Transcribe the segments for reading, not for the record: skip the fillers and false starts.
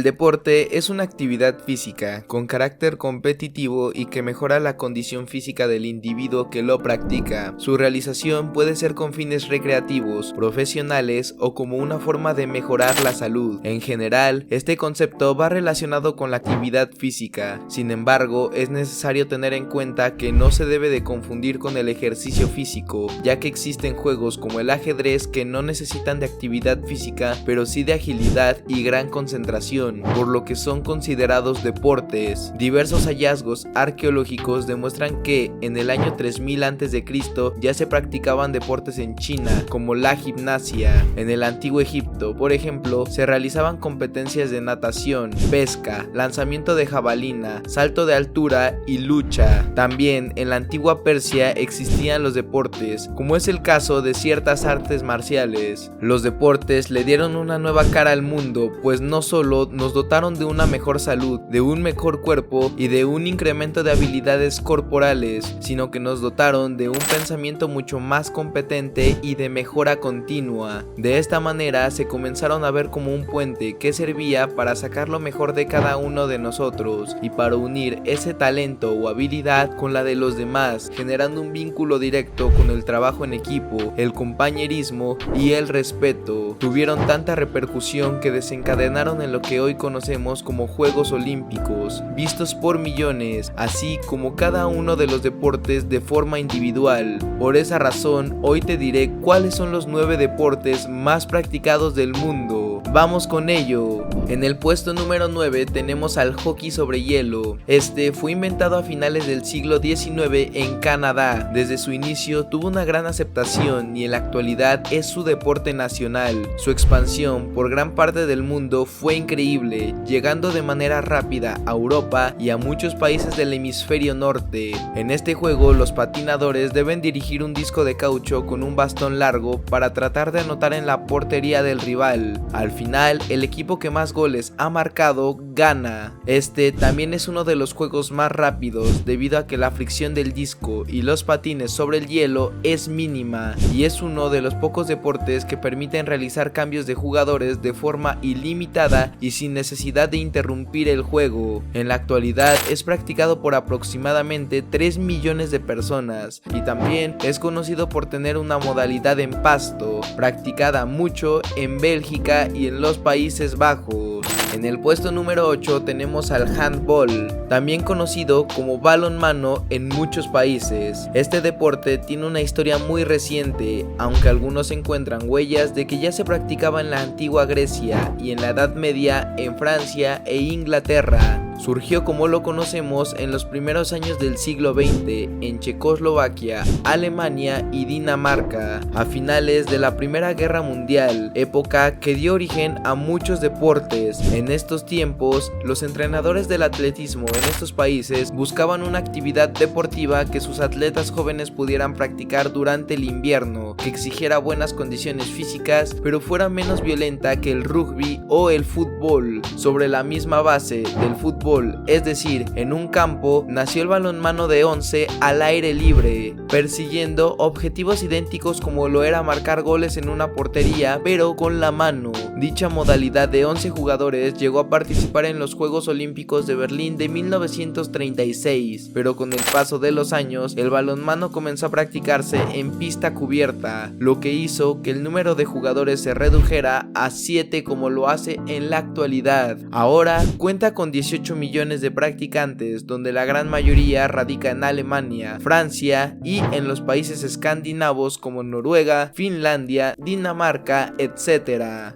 deporte es una actividad física con carácter competitivo y que mejora la condición física del individuo que lo practica. Su realización puede ser con fines recreativos, profesionales o como una forma de mejorar la salud. En general, este concepto va relacionado con la actividad física. Sin embargo, es necesario tener en cuenta que no se debe de confundir con el ejercicio físico, ya que existen juegos como el ajedrez que no necesitan de actividad física, pero sí de agilidad y gran concentración, por lo que son considerados deportes. Diversos hallazgos arqueológicos demuestran que en el año 3000 a.C. ya se practicaban deportes en China, como la gimnasia. En el antiguo Egipto, por ejemplo, se realizaban competencias de natación, pesca, lanzamiento de jabalina, salto de altura y lucha. También en la antigua Persia existían los deportes, como es el caso de ciertas artes marciales. Los deportes le dieron una nueva cara al mundo, pues no solo nos dotaron de una mejor salud, de un mejor cuerpo y de un incremento de habilidades corporales, sino que nos dotaron de un pensamiento mucho más competente y de mejora continua. De esta manera se comenzaron a ver como un puente que servía para sacar lo mejor de cada uno de nosotros y para unir ese talento o habilidad con la de los demás, generando un vínculo directo con el trabajo en equipo, el compañerismo y el respeto. Tuvieron tanta repercusión que desencadenaron en lo que hoy conocemos como Juegos Olímpicos, vistos por millones, así como cada uno de los deportes de forma individual. Por esa razón, hoy te diré cuáles son los 9 deportes más practicados del mundo. Vamos con ello. En el puesto número 9 tenemos al hockey sobre hielo. Este fue inventado a finales del siglo XIX en Canadá. Desde su inicio tuvo una gran aceptación y en la actualidad es su deporte nacional. Su expansión por gran parte del mundo fue increíble, llegando de manera rápida a Europa y a muchos países del hemisferio norte. En este juego los patinadores deben dirigir un disco de caucho con un bastón largo para tratar de anotar en la portería del rival. Al final, el equipo que más goles ha marcado gana. Este también es uno de los juegos más rápidos debido a que la fricción del disco y los patines sobre el hielo es mínima y es uno de los pocos deportes que permiten realizar cambios de jugadores de forma ilimitada y sin necesidad de interrumpir el juego. En la actualidad es practicado por aproximadamente 3 millones de personas y también es conocido por tener una modalidad en pasto, practicada mucho en Bélgica y en los Países Bajos. En el puesto número 8 tenemos al handball, también conocido como balonmano en muchos países. Este deporte tiene una historia muy reciente, aunque algunos encuentran huellas de que ya se practicaba en la antigua Grecia y en la Edad Media en Francia e Inglaterra. Surgió como lo conocemos en los primeros años del siglo XX en Checoslovaquia, Alemania y Dinamarca, a finales de la Primera Guerra Mundial, época que dio origen a muchos deportes. En estos tiempos, los entrenadores del atletismo en estos países buscaban una actividad deportiva que sus atletas jóvenes pudieran practicar durante el invierno, que exigiera buenas condiciones físicas, pero fuera menos violenta que el rugby o el fútbol. Sobre la misma base del fútbol, es decir, en un campo, nació el balonmano de 11 al aire libre, persiguiendo objetivos idénticos como lo era marcar goles en una portería, pero con la mano. Dicha modalidad de 11 jugadores llegó a participar en los Juegos Olímpicos de Berlín de 1936, pero con el paso de los años, el balonmano comenzó a practicarse en pista cubierta, lo que hizo que el número de jugadores se redujera a 7 como lo hace en la actualidad. Ahora cuenta con 18 millones de practicantes, donde la gran mayoría radica en Alemania, Francia y en los países escandinavos como Noruega, Finlandia, Dinamarca, etc.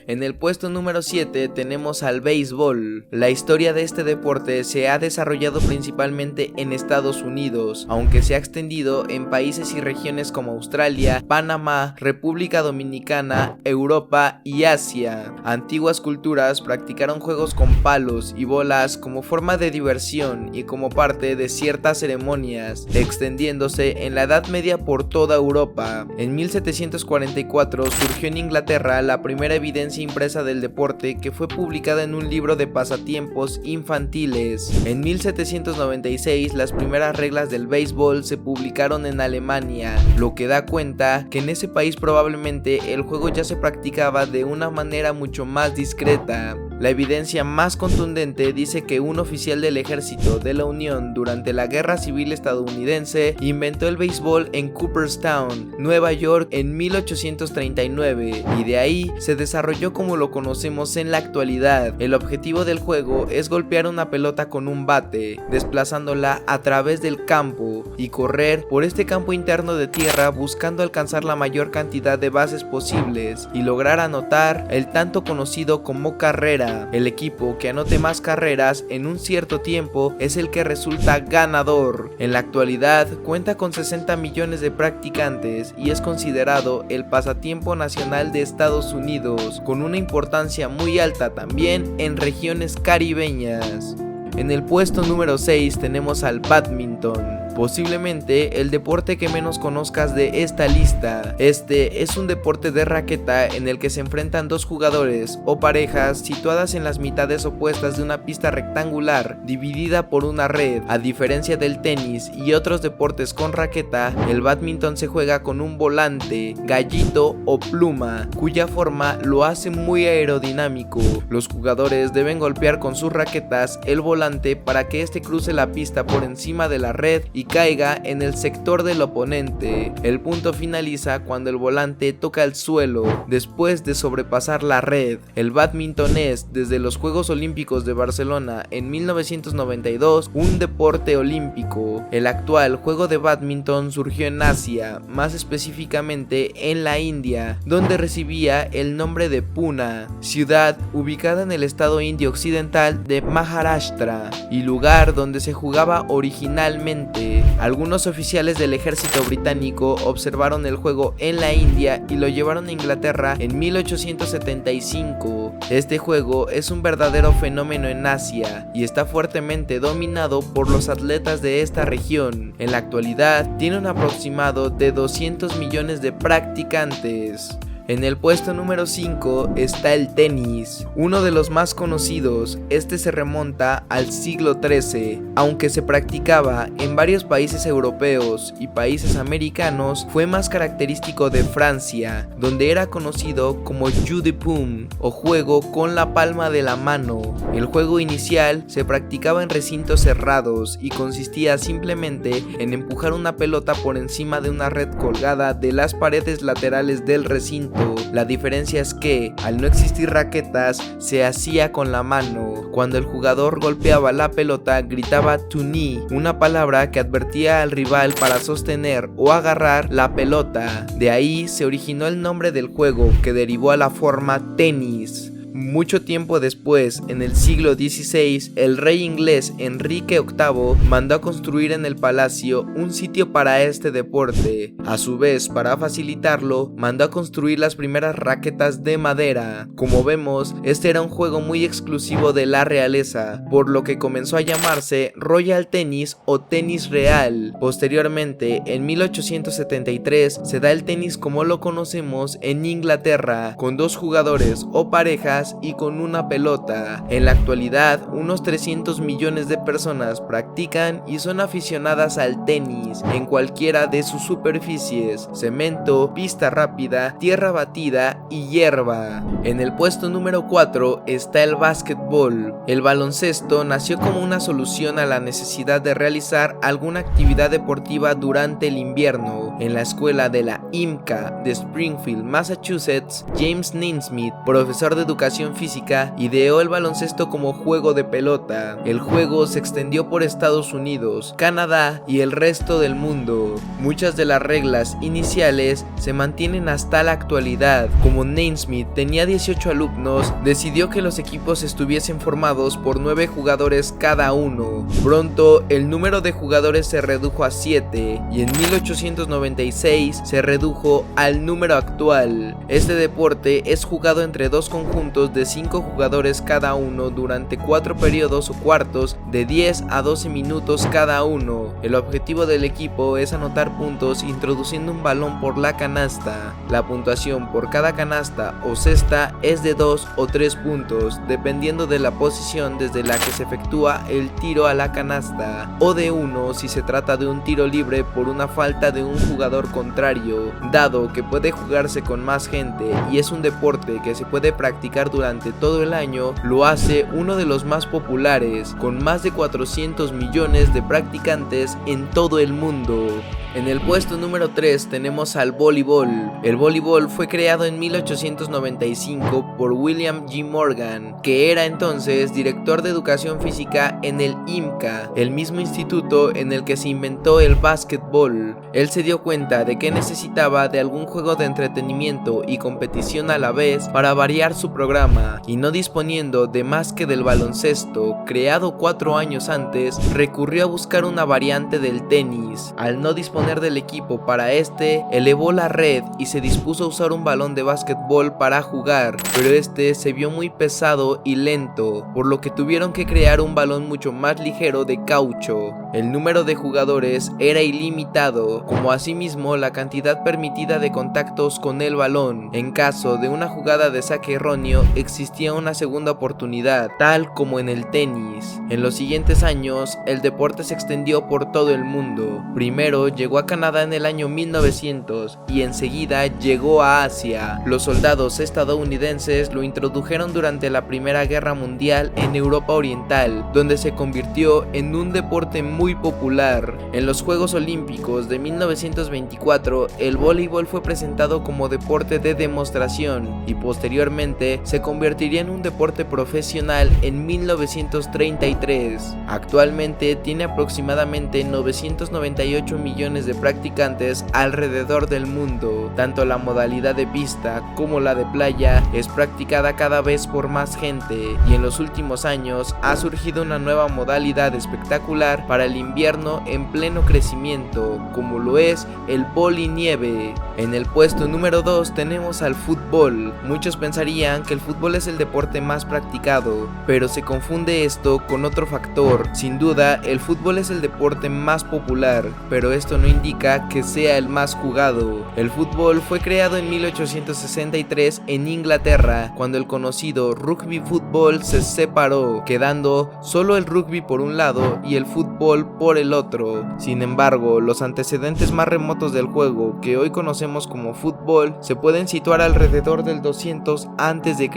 En el puesto número 7 tenemos al béisbol. La historia de este deporte se ha desarrollado principalmente en Estados Unidos, aunque se ha extendido en países y regiones como Australia, Panamá, República Dominicana, Europa y Asia. Antiguas culturas practicaron juegos con palos y bolas como forma de diversión y como parte de ciertas ceremonias, extendiéndose en la Edad Media por toda Europa. En 1744 surgió en Inglaterra la primera evidencia impresa del deporte, que fue publicada en un libro de pasatiempos infantiles. En 1796 las primeras reglas del béisbol se publicaron en Alemania, lo que da cuenta que en ese país probablemente el juego ya se practicaba de una manera mucho más discreta. La evidencia más contundente dice que un oficial del ejército de la Unión durante la Guerra Civil estadounidense inventó el béisbol en Cooperstown, Nueva York en 1839 y de ahí se desarrolló como lo conocemos en la actualidad. El objetivo del juego es golpear una pelota con un bate, desplazándola a través del campo y correr por este campo interno de tierra buscando alcanzar la mayor cantidad de bases posibles y lograr anotar el tanto conocido como carrera. El equipo que anote más carreras en un cierto tiempo es el que resulta ganador. En la actualidad cuenta con 60 millones de practicantes y es considerado el pasatiempo nacional de Estados Unidos, con una importancia muy alta también en regiones caribeñas. En el puesto número 6 tenemos al bádminton. Posiblemente el deporte que menos conozcas de esta lista. Este es un deporte de raqueta en el que se enfrentan dos jugadores o parejas situadas en las mitades opuestas de una pista rectangular dividida por una red. A diferencia del tenis y otros deportes con raqueta, el bádminton se juega con un volante, gallito o pluma, cuya forma lo hace muy aerodinámico. Los jugadores deben golpear con sus raquetas el volante para que este cruce la pista por encima de la red y caiga en el sector del oponente. El punto finaliza cuando el volante toca el suelo después de sobrepasar la red. El bádminton es, desde los Juegos Olímpicos de Barcelona en 1992, un deporte olímpico. El actual juego de bádminton surgió en Asia, más específicamente en la India, donde recibía el nombre de Pune, ciudad ubicada en el estado indio occidental de Maharashtra y lugar donde se jugaba originalmente. Algunos oficiales del ejército británico observaron el juego en la India y lo llevaron a Inglaterra en 1875. Este juego es un verdadero fenómeno en Asia y está fuertemente dominado por los atletas de esta región. En la actualidad tiene un aproximado de 200 millones de practicantes. En el puesto número 5 está el tenis, uno de los más conocidos. Este se remonta al siglo XIII, aunque se practicaba en varios países europeos y países americanos. Fue más característico de Francia, donde era conocido como jeu de paume o juego con la palma de la mano. El juego inicial se practicaba en recintos cerrados y consistía simplemente en empujar una pelota por encima de una red colgada de las paredes laterales del recinto. La diferencia es que, al no existir raquetas, se hacía con la mano. Cuando el jugador golpeaba la pelota, gritaba to knee, una palabra que advertía al rival para sostener o agarrar la pelota. De ahí se originó el nombre del juego, que derivó a la forma tenis. Mucho tiempo después, en el siglo XVI, el rey inglés Enrique VIII mandó a construir en el palacio un sitio para este deporte. A su vez, para facilitarlo, mandó a construir las primeras raquetas de madera. Como vemos, este era un juego muy exclusivo de la realeza, por lo que comenzó a llamarse Royal Tennis o tenis real. Posteriormente, en 1873, se da el tenis como lo conocemos en Inglaterra, con dos jugadores o parejas y con una pelota. En la actualidad, unos 300 millones de personas practican y son aficionadas al tenis en cualquiera de sus superficies: cemento, pista rápida, tierra batida y hierba. En el puesto número 4 está el básquetbol. El baloncesto nació como una solución a la necesidad de realizar alguna actividad deportiva durante el invierno. En la escuela de la IMCA de Springfield, Massachusetts, James Naismith, profesor de educación física, ideó el baloncesto como juego de pelota. El juego se extendió por Estados Unidos, Canadá y el resto del mundo. Muchas de las reglas iniciales se mantienen hasta la actualidad. Como Naismith tenía 18 alumnos, decidió que los equipos estuviesen formados por 9 jugadores cada uno. Pronto, el número de jugadores se redujo a 7 y en 1896 se redujo al número actual. Este deporte es jugado entre dos conjuntos de 5 jugadores cada uno durante 4 periodos o cuartos de 10 a 12 minutos cada uno. El objetivo del equipo es anotar puntos introduciendo un balón por la canasta. La puntuación por cada canasta o cesta es de 2 o 3 puntos, dependiendo de la posición desde la que se efectúa el tiro a la canasta, o de 1 si se trata de un tiro libre por una falta de un jugador contrario. Dado que puede jugarse con más gente y es un deporte que se puede practicar jugar durante todo el año lo hace uno de los más populares, con más de 400 millones de practicantes en todo el mundo. En el puesto número 3 tenemos al voleibol. El voleibol fue creado en 1895 por William G. Morgan, que era entonces director de educación física en el IMCA, el mismo instituto en el que se inventó el básquetbol. Él se dio cuenta de que necesitaba de algún juego de entretenimiento y competición a la vez para variar su programa, y no disponiendo de más que del baloncesto, creado 4 años antes, recurrió a buscar una variante del tenis. Al no disponer del equipo para este, elevó la red y se dispuso a usar un balón de básquetbol para jugar, pero este se vio muy pesado y lento, por lo que tuvieron que crear un balón mucho más ligero de caucho. El número de jugadores era ilimitado, como asimismo la cantidad permitida de contactos con el balón. En caso de una jugada de saque erróneo, existía una segunda oportunidad, tal como en el tenis. En los siguientes años, el deporte se extendió por todo el mundo. Primero llegó a Canadá en el año 1900 y enseguida llegó a Asia. Los soldados estadounidenses lo introdujeron durante la Primera Guerra Mundial en Europa Oriental, donde se convirtió en un deporte muy popular. En los Juegos Olímpicos de 1924, el voleibol fue presentado como deporte de demostración y posteriormente se convertiría en un deporte profesional en 1933. Actualmente tiene aproximadamente 998 millones de practicantes alrededor del mundo. Tanto la modalidad de pista como la de playa es practicada cada vez por más gente, y en los últimos años ha surgido una nueva modalidad espectacular para el invierno en pleno crecimiento, como lo es el volinieve. En el puesto número 2 tenemos al fútbol. Muchos pensarían que el fútbol es el deporte más practicado, pero se confunde esto con otro factor. Sin duda, el fútbol es el deporte más popular, pero esto no indica que sea el más jugado. El fútbol fue creado en 1863 en Inglaterra, cuando el conocido rugby fútbol se separó, quedando solo el rugby por un lado y el fútbol por el otro. Sin embargo, los antecedentes más remotos del juego, que hoy conocemos como fútbol, se pueden situar alrededor del 200 a.C.,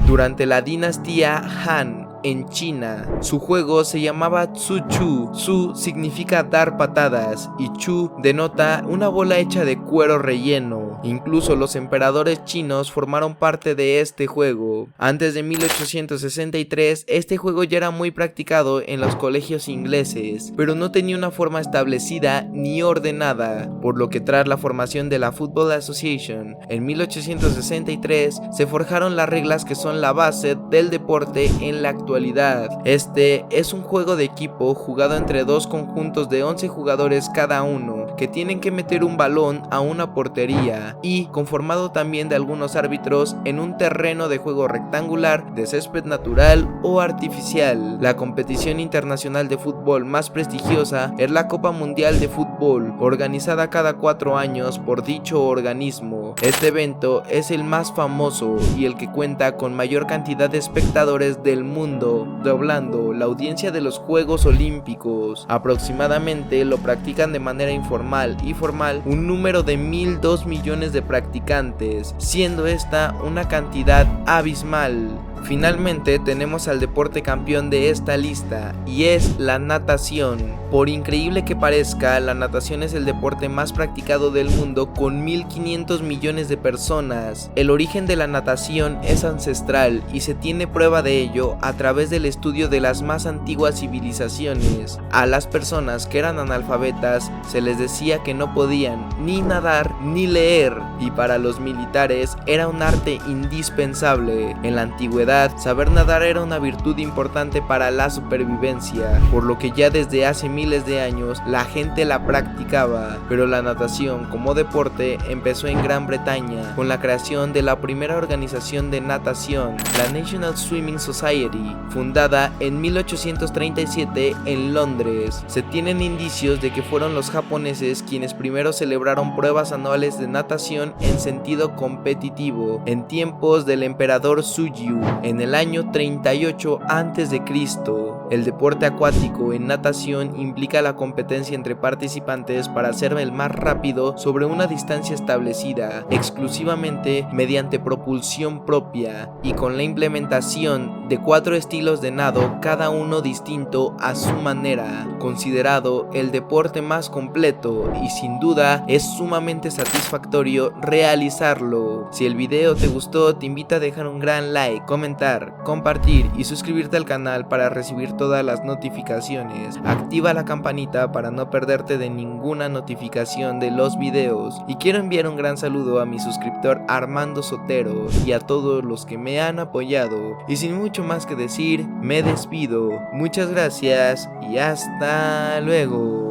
durante la dinastía Han en China. Su juego se llamaba Tzu Chu. Tzu significa dar patadas y Chu denota una bola hecha de cuero relleno. Incluso los emperadores chinos formaron parte de este juego. Antes de 1863, este juego ya era muy practicado en los colegios ingleses, pero no tenía una forma establecida ni ordenada, por lo que tras la formación de la Football Association en 1863 se forjaron las reglas que son la base del deporte en la actualidad. Este es un juego de equipo jugado entre dos conjuntos de 11 jugadores cada uno, que tienen que meter un balón a una portería, y conformado también de algunos árbitros en un terreno de juego rectangular, de césped natural o artificial. La competición internacional de fútbol más prestigiosa es la Copa Mundial de Fútbol, organizada cada 4 años por dicho organismo. Este evento es el más famoso y el que cuenta con mayor cantidad de espectadores del mundo, doblando la audiencia de los Juegos Olímpicos. Aproximadamente lo practican de manera informal y formal un número de 1.002 millones de practicantes, siendo esta una cantidad abismal. Finalmente tenemos al deporte campeón de esta lista, y es la natación. Por increíble que parezca, la natación es el deporte más practicado del mundo, con 1.500 millones de personas. El origen de la natación es ancestral y se tiene prueba de ello a través del estudio de las más antiguas civilizaciones. A las personas que eran analfabetas se les decía que no podían ni nadar ni leer, y para los militares era un arte indispensable. En la antigüedad, saber nadar era una virtud importante para la supervivencia, por lo que ya desde hace miles de años la gente la practicaba. Pero la natación como deporte empezó en Gran Bretaña con la creación de la primera organización de natación, la National Swimming Society, fundada en 1837 en Londres. Se tienen indicios de que fueron los japoneses quienes primero celebraron pruebas anuales de natación en sentido competitivo en tiempos del emperador Suzhou en el año 38 a.C. El deporte acuático en natación implica la competencia entre participantes para ser el más rápido sobre una distancia establecida exclusivamente mediante propulsión propia y con la implementación de 4 estilos de nado, cada uno distinto a su manera, considerado el deporte más completo y sin duda es sumamente satisfactorio realizarlo. Si el video te gustó, te invito a dejar un gran like, comentar, compartir y suscribirte al canal para recibir todas las notificaciones. Activa la campanita para no perderte de ninguna notificación de los videos. Y quiero enviar un gran saludo a mi suscriptor Armando Sotero y a todos los que me han apoyado. Y sin mucho más que decir, me despido. Muchas gracias y hasta luego.